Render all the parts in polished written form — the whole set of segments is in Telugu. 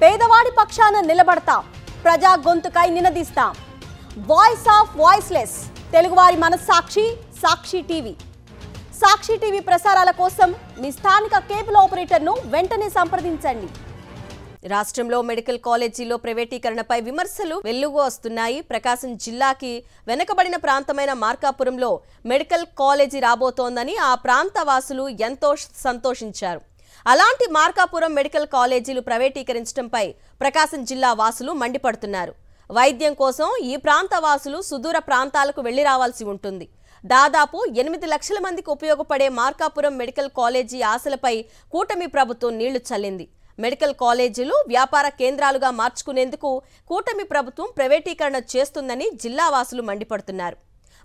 పేదవాడి పక్షాన నిలబడతాం, ప్రజా గొంతుకై నినదిస్తాం. వాయిస్ ఆఫ్ వాయిస్లెస్, తెలుగువారి మనస్సాక్షి సాక్షి టీవీ. సాక్షి టీవీ ప్రసారాల కోసం మీ స్థానిక కేబుల్ ఆపరేటర్ను వెంటనే సంప్రదించండి. రాష్ట్రంలో మెడికల్ కాలేజీలో ప్రైవేటీకరణపై విమర్శలు వెల్లుగు వస్తున్నాయి. ప్రకాశం జిల్లాకి వెనుకబడిన ప్రాంతమైన మార్కాపురంలో మెడికల్ కాలేజీ రాబోతోందని ఆ ప్రాంత వాసులు ఎంతో సంతోషించారు. అలాంటి మార్కాపురం మెడికల్ కాలేజీలు ప్రైవేటీకరించడంపై ప్రకాశం జిల్లా వాసులు మండిపడుతున్నారు. వైద్యం కోసం ఈ ప్రాంత వాసులు సుదూర ప్రాంతాలకు వెళ్లి రావాల్సి ఉంటుంది. దాదాపు 8 లక్షల మందికి ఉపయోగపడే మార్కాపురం మెడికల్ కాలేజీ ఆశలపై కూటమి ప్రభుత్వం నీళ్లు చల్లింది. మెడికల్ కాలేజీలు వ్యాపార కేంద్రాలుగా మార్చుకునేందుకు కూటమి ప్రభుత్వం ప్రైవేటీకరణ చేస్తుందని జిల్లా వాసులు మండిపడుతున్నారు.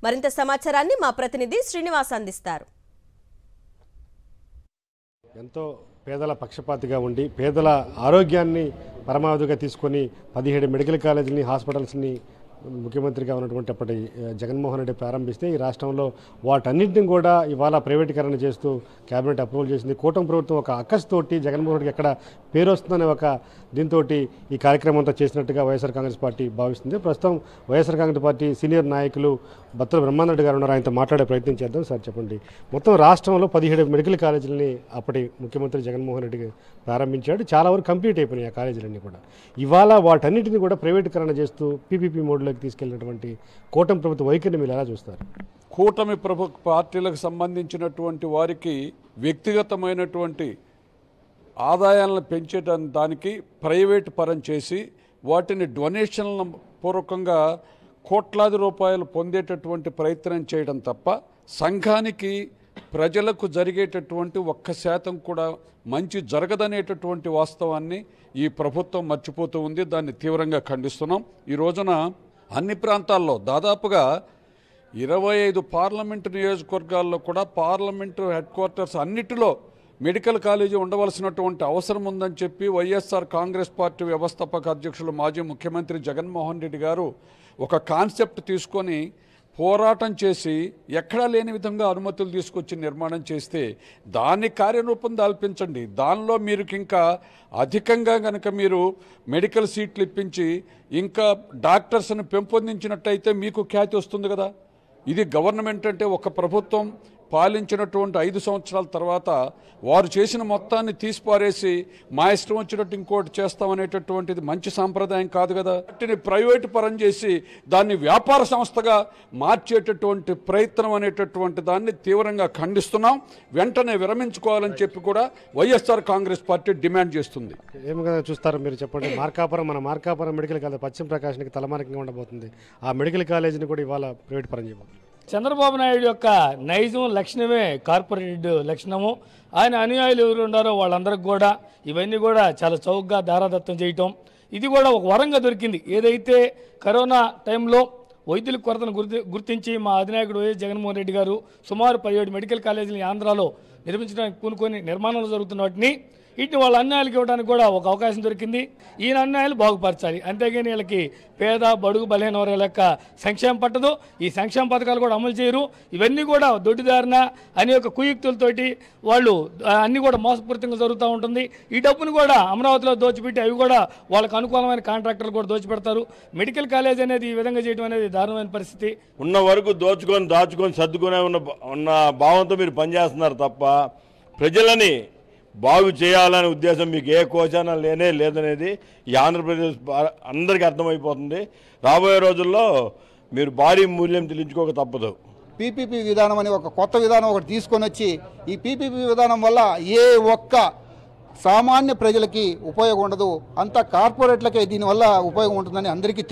మరింత సమాచారాన్ని మా ప్రతినిధి శ్రీనివాస్ అందిస్తారు. ఎంతో పేదల పక్షపాతిగా ఉండి పేదల ఆరోగ్యాన్ని పరమావధిగా తీసుకొని 17 మెడికల్ కాలేజీని హాస్పిటల్స్ని ముఖ్యమంత్రిగా ఉన్నటువంటి అప్పటి జగన్మోహన్ రెడ్డి ప్రారంభిస్తే ఈ రాష్ట్రంలో వాటన్నింటిని కూడా ఇవాళ ప్రైవేటీకరణ చేస్తూ కేబినెట్ అప్రూవల్ చేసింది. కూటమి ప్రభుత్వం ఒక అక్కస్తోటి జగన్మోహన్ రెడ్డికి ఎక్కడ పేరు వస్తుందనే ఒక దీంతో ఈ కార్యక్రమం అంతా చేసినట్టుగా వైఎస్ఆర్ కాంగ్రెస్ పార్టీ భావిస్తుంది. ప్రస్తుతం వైఎస్ఆర్ కాంగ్రెస్ పార్టీ సీనియర్ నాయకులు బత్తుల బ్రహ్మానందరెడ్డి గారు ఉన్నారు. ఆయనతో మాట్లాడే ప్రయత్నం చేద్దాం. సార్ చెప్పండి, మొత్తం రాష్ట్రంలో 17 మెడికల్ కాలేజీలని అప్పటి ముఖ్యమంత్రి జగన్మోహన్ రెడ్డి ప్రారంభించాడు. చాలా వరకు కంప్లీట్ అయిపోయినాయి ఆ కాలేజీలన్నీ కూడా. ఇవాళ వాటన్నిటిని కూడా ప్రైవేటీకరణ చేస్తూ పీపీపీ మోడ్లో తీసుకెళ్లినటువంటి కూటమి ప్రభుత్వ వైఖరిని మీరు ఎలా చూస్తారు? కూటమి పార్టీలకు సంబంధించినటువంటి వారికి వ్యక్తిగతమైనటువంటి ఆదాయాలను పెంచేదానికి ప్రైవేట్ పరం చేసి వాటిని డొనేషన్ల పూర్వకంగా కోట్లాది రూపాయలు పొందేటటువంటి ప్రయత్నం చేయడం తప్ప సంఘానికి ప్రజలకు జరిగేటటువంటి 1% కూడా మంచి జరగదనేటటువంటి వాస్తవాన్ని ఈ ప్రభుత్వం మర్చిపోతూ ఉంది. దాన్ని తీవ్రంగా ఖండిస్తున్నాం. ఈ రోజున అన్ని ప్రాంతాల్లో దాదాపుగా 25 పార్లమెంటు నియోజకవర్గాల్లో కూడా పార్లమెంటు హెడ్ క్వార్టర్స్ అన్నిటిలో మెడికల్ కాలేజీ ఉండవలసినటువంటి అవసరం ఉందని చెప్పి వైఎస్ఆర్ కాంగ్రెస్ పార్టీ వ్యవస్థాపక అధ్యక్షులు మాజీ ముఖ్యమంత్రి జగన్మోహన్ రెడ్డి గారు ఒక కాన్సెప్ట్ తీసుకొని పోరాటం చేసి ఎక్కడా లేని విధంగా అనుమతులు తీసుకొచ్చి నిర్మాణం చేస్తే దాన్ని కార్యరూపం దాల్పించండి. దానిలో మీరు ఇంకా అధికంగా కనుక మీరు మెడికల్ సీట్లు ఇప్పించి ఇంకా డాక్టర్స్ని పెంపొందించినట్టయితే మీకు ఖ్యాతి వస్తుంది కదా. ఇది గవర్నమెంట్ అంటే ఒక ప్రభుత్వం పాలించినటువంటి 5 సంవత్సరాల తర్వాత వారు చేసిన మొత్తాన్ని తీసిపారేసి మా ఇష్టం వచ్చినట్టు ఇంకోటి చేస్తామనేటటువంటిది మంచి సాంప్రదాయం కాదు కదా. వాటిని ప్రైవేటు పరం చేసి దాన్ని వ్యాపార సంస్థగా మార్చేటటువంటి ప్రయత్నం అనేటటువంటి దాన్ని తీవ్రంగా ఖండిస్తున్నాం. వెంటనే విరమించుకోవాలని చెప్పి కూడా వైఎస్ఆర్ కాంగ్రెస్ పార్టీ డిమాండ్ చేస్తుంది. ఏమిగా చూస్తారు మీరు చెప్పండి. మన మార్కాపురం మెడికల్ కాలేజ్ పశ్చిమ ప్రకాశానికి తలమానికంగా ఉండబోతుంది. ఆ మెడికల్ కాలేజీని కూడా ఇవాళ ప్రైవేట్ పరం చేయబోతుంది. చంద్రబాబు నాయుడు యొక్క నైజం లక్షణమే కార్పొరేట్ లక్షణము. ఆయన అనుయాయులు ఎవరు ఉన్నారో వాళ్ళందరికీ కూడా ఇవన్నీ కూడా చాలా చౌకగా దారాదత్తం చేయటం, ఇది కూడా ఒక వరంగా దొరికింది. ఏదైతే కరోనా టైంలో వైద్యుల కొరతను గుర్తించి మా అధినాయకుడు వైఎస్ జగన్మోహన్ రెడ్డి గారు సుమారు 17 మెడికల్ కాలేజీలు ఆంధ్రాలో నిర్మించడానికి పూనుకొని నిర్మాణంలో జరుగుతున్న వాటిని వీటిని వాళ్ళ అన్యాయాలకు ఇవ్వడానికి కూడా ఒక అవకాశం దొరికింది. ఈయన అన్యాయాలు బాగుపరచాలి, అంతేగాని వీళ్ళకి పేద బడుగు బలహీన వర్గాల యొక్క సంక్షేమం పట్టదు. ఈ సంక్షేమ పథకాలు కూడా అమలు చేయరు. ఇవన్నీ కూడా దొడ్డిదారిన అనేక కుయుక్తులతోటి వాళ్ళు అన్నీ కూడా మోసపూరితంగా జరుగుతూ ఉంటుంది. ఈ డబ్బును కూడా అమరావతిలో దోచిపెట్టి అవి కూడా వాళ్ళకు అనుకూలమైన కాంట్రాక్టర్లు కూడా దోచిపెడతారు. మెడికల్ కాలేజ్ అనేది ఈ విధంగా చేయడం అనేది దారుణమైన పరిస్థితి. ఉన్న వరకు దాచుకొని సర్దుకునే ఉన్న భావంతో మీరు పనిచేస్తున్నారు తప్ప ప్రజలని బాగు చేయాలనే ఉద్దేశం మీకు ఏ కోశాన లేదనేది ఈ ఆంధ్రప్రదేశ్ అందరికీ అర్థమైపోతుంది. రాబోయే రోజుల్లో మీరు భారీ మూల్యం చెల్లించుకోక తప్పదు. పీపీపీ విధానం అని ఒక కొత్త విధానం ఒకటి తీసుకొని వచ్చి ఈ పీపీపీ విధానం వల్ల ఏ ఒక్క సామాన్య ప్రజలకి ఉపయోగం ఉండదు, అంతా కార్పొరేట్లకే దీనివల్ల ఉపయోగం ఉంటుందని అందరికీ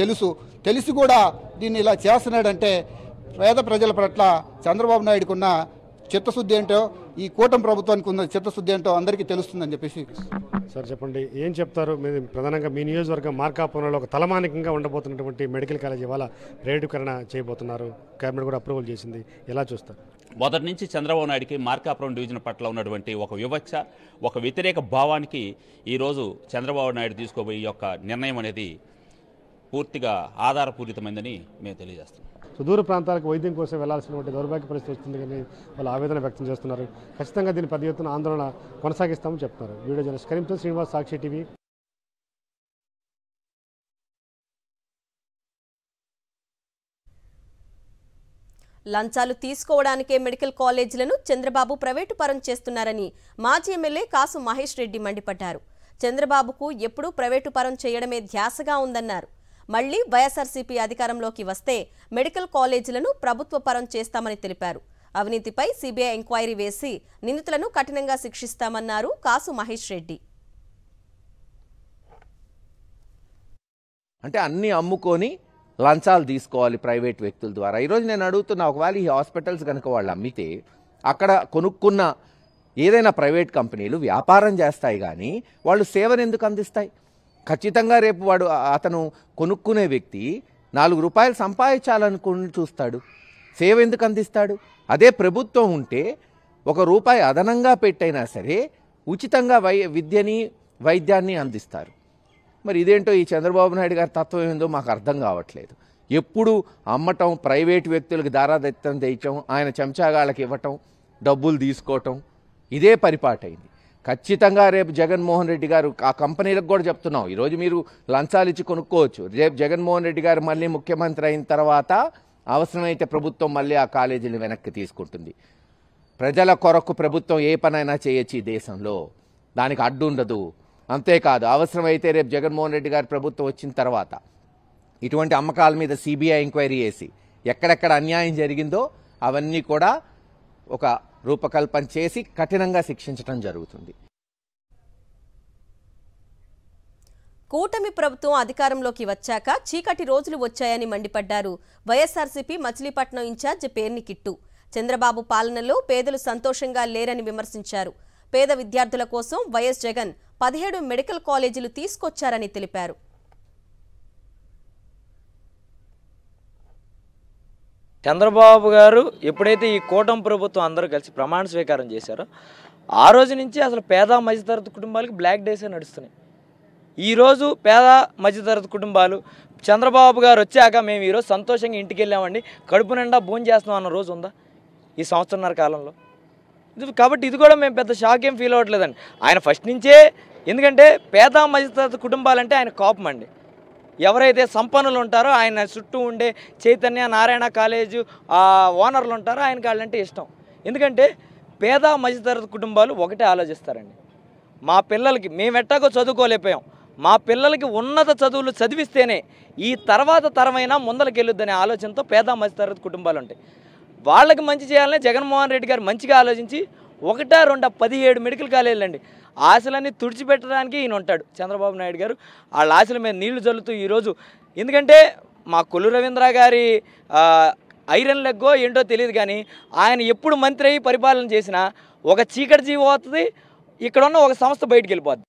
తెలిసి కూడా దీన్ని ఇలా చేస్తున్నాడంటే పేద ప్రజల పట్ల చంద్రబాబు నాయుడుకున్న చిత్తశుద్ధి ఏంటో ఈ కూటమి ప్రభుత్వానికి ఉన్న చిత్తశుద్ధి ఏంటో అందరికీ తెలుస్తుందని చెప్పేసి. సార్ చెప్పండి, ఏం చెప్తారు? మీరు ప్రధానంగా మీ నియోజకవర్గం మార్కాపురంలో ఒక తలమానికంగా ఉండబోతున్నటువంటి మెడికల్ కాలేజ్ ఇవాళ ప్రైవేటీకరణ చేయబోతున్నారు. కేబినెట్ కూడా అప్రూవల్ చేసింది. ఎలా చూస్తారు? మొదటి నుంచి చంద్రబాబు నాయుడికి మార్కాపురం డివిజన్ పట్ల ఉన్నటువంటి ఒక వివక్ష, ఒక వ్యతిరేక భావానికి ఈరోజు చంద్రబాబు నాయుడు తీసుకోబోయే యొక్క నిర్ణయం అనేది పూర్తిగా ఆధారపూరితమైందని మేము తెలియజేస్తున్నాం. సుదూర ప్రాంతాలకు వైద్యం కోసం వెళ్లాల్సినటువంటి దౌర్భాగ్య పరిస్థితి వస్తుంది కానీ వాళ్ళు ఆవేదన వ్యక్తం చేస్తున్నారు. ఖచ్చితంగా దీన్ని పెద్ద ఎత్తున ఆందోళన కొనసాగిస్తామని చెప్తున్నారు. వీడియో జర్నలిస్ట్ కరీంతో శ్రీనివాస్, సాక్షి టీవీ. లంచాలు తీసుకోవడానికే మెడికల్ కాలేజీలను చంద్రబాబు ప్రైవేటు పరం చేస్తున్నారని మాజీ ఎమ్మెల్యే కాసు మహేష్ రెడ్డి మండిపడ్డారు. చంద్రబాబుకు ఎప్పుడూ ప్రైవేటు పరం చేయడమే ధ్యాసగా ఉందన్నారు. మళ్లీ వైఎస్ఆర్సీపీ అధికారంలోకి వస్తే మెడికల్ కాలేజీలను ప్రభుత్వ పరం చేస్తామని తెలిపారు. అవినీతిపై సీబీఐ ఎంక్వైరీ వేసి నిందితులను కఠినంగా శిక్షిస్తామన్నారు కాసు మహేష్ రెడ్డి. అంటే అన్ని అమ్ముకొని లంచాలు తీసుకోవాలి ప్రైవేట్ వ్యక్తుల ద్వారా. ఈరోజు నేను అడుగుతున్నా, ఒకవేళ ఈ హాస్పిటల్స్ కనుక వాళ్ళు అమ్మితే అక్కడ కొనుక్కున్న ఏదైనా ప్రైవేట్ కంపెనీలు వ్యాపారం చేస్తాయి, కానీ వాళ్ళు సేవను ఎందుకు అందిస్తాయి? ఖచ్చితంగా రేపు అతను కొనుక్కునే వ్యక్తి 4 రూపాయలు సంపాదించాలనుకుని చూస్తాడు, సేవ ఎందుకు అందిస్తాడు? అదే ప్రభుత్వం ఉంటే 1 రూపాయి అదనంగా పెట్టైనా సరే ఉచితంగా విద్యని వైద్యాన్ని అందిస్తారు. మరి ఇదేంటో ఈ చంద్రబాబు నాయుడు గారి తత్వం ఏందో మాకు అర్థం కావట్లేదు. ఎప్పుడు అమ్మటం, ప్రైవేటు వ్యక్తులకు దారాదత్తం తెచ్చడం, ఆయన చెంచాగాళ్ళకి ఇవ్వటం, డబ్బులు తీసుకోవటం, ఇదే పరిపాటైంది. ఖచ్చితంగా రేపు జగన్మోహన్ రెడ్డి గారు ఆ కంపెనీలకు కూడా చెప్తున్నాం, ఈరోజు మీరు లంచాలు ఇచ్చి కొనుక్కోవచ్చు. రేపు జగన్మోహన్ రెడ్డి గారు మళ్ళీ ముఖ్యమంత్రి అయిన తర్వాత అవసరమైతే ప్రభుత్వం మళ్ళీ ఆ కాలేజీని వెనక్కి తీసుకుంటుంది. ప్రజల కొరకు ప్రభుత్వం ఏ పనైనా చేయొచ్చు ఈ దేశంలో, దానికి అడ్డు ఉండదు. అంతేకాదు, అవసరమైతే రేపు జగన్మోహన్ రెడ్డి గారి ప్రభుత్వం వచ్చిన తర్వాత ఇటువంటి అమ్మకాల మీద సీబీఐ ఎంక్వైరీ చేసి ఎక్కడెక్కడ అన్యాయం జరిగిందో అవన్నీ కూడా ఒక రూపకల్పన చేసి కఠినంగా శిక్షించడం జరుగుతుంది. కూటమి ప్రభుత్వం అధికారంలోకి వచ్చాక చీకటి రోజులు వచ్చాయని మండిపడ్డారు వైఎస్ఆర్సీపీ మచిలీపట్నం ఇన్ఛార్జ్ పేర్ని కిట్టు. చంద్రబాబు పాలనలో పేదలు సంతోషంగా లేరని విమర్శించారు. పేద విద్యార్థుల కోసం వైఎస్ జగన్ 17 మెడికల్ కాలేజీలు తీసుకొచ్చారని తెలిపారు. చంద్రబాబు గారు ఎప్పుడైతే ఈ కూటమి ప్రభుత్వం అందరూ కలిసి ప్రమాణ స్వీకారం చేశారో ఆ రోజు నుంచి అసలు పేద మధ్యతరగతి కుటుంబాలకు బ్లాక్ డేసే నడుస్తున్నాయి. ఈరోజు పేద మధ్యతరగతి కుటుంబాలు చంద్రబాబు గారు వచ్చాక మేము ఈరోజు సంతోషంగా ఇంటికి వెళ్ళామండి, కడుపు నిండా భోజనం చేస్తున్నాం అన్న రోజు ఉందా ఈ సంవత్సరన్నర కాలంలో? కాబట్టి ఇది కూడా మేము పెద్ద షాక్ ఏం ఫీల్ అవ్వట్లేదండి. ఆయన ఫస్ట్ నుంచే, ఎందుకంటే పేద మధ్యతరగతి కుటుంబాలంటే ఆయన కోపం అండి. ఎవరైతే సంపన్నులు ఉంటారో, ఆయన చుట్టూ ఉండే చైతన్య నారాయణ కాలేజు ఓనర్లు ఉంటారో ఆయనకి వాళ్ళంటే ఇష్టం. ఎందుకంటే పేద మధ్యతరగతి కుటుంబాలు ఒకటే ఆలోచిస్తారండి, మా పిల్లలకి మేము ఎట్టాగో చదువుకోలేకపోయాం, మా పిల్లలకి ఉన్నత చదువులు చదివిస్తేనే ఈ తర్వాత తరమైనా ముందరికి వెళ్ళొద్దనే ఆలోచనతో పేద మధ్యతరగతి కుటుంబాలు ఉంటాయి. వాళ్ళకి మంచి చేయాలని జగన్మోహన్ రెడ్డి గారు మంచిగా ఆలోచించి 17 మెడికల్ కాలేజీలు అండి, ఆశలన్నీ తుడిచిపెట్టడానికి ఈయన ఉంటాడు చంద్రబాబు నాయుడు గారు. వాళ్ళ ఆశల మీద నీళ్లు చల్లుతూ ఈరోజు, ఎందుకంటే మా కొల్లు రవీంద్ర గారి ఐరన్ లెగ్గో ఏంటో తెలియదు, కానీ ఆయన ఎప్పుడు మంత్రి అయ్యి పరిపాలన చేసినా ఒక చీకటి జీవి అవుతుంది, ఇక్కడ ఉన్న ఒక సంస్థ బయటికి వెళ్ళిపోద్ది.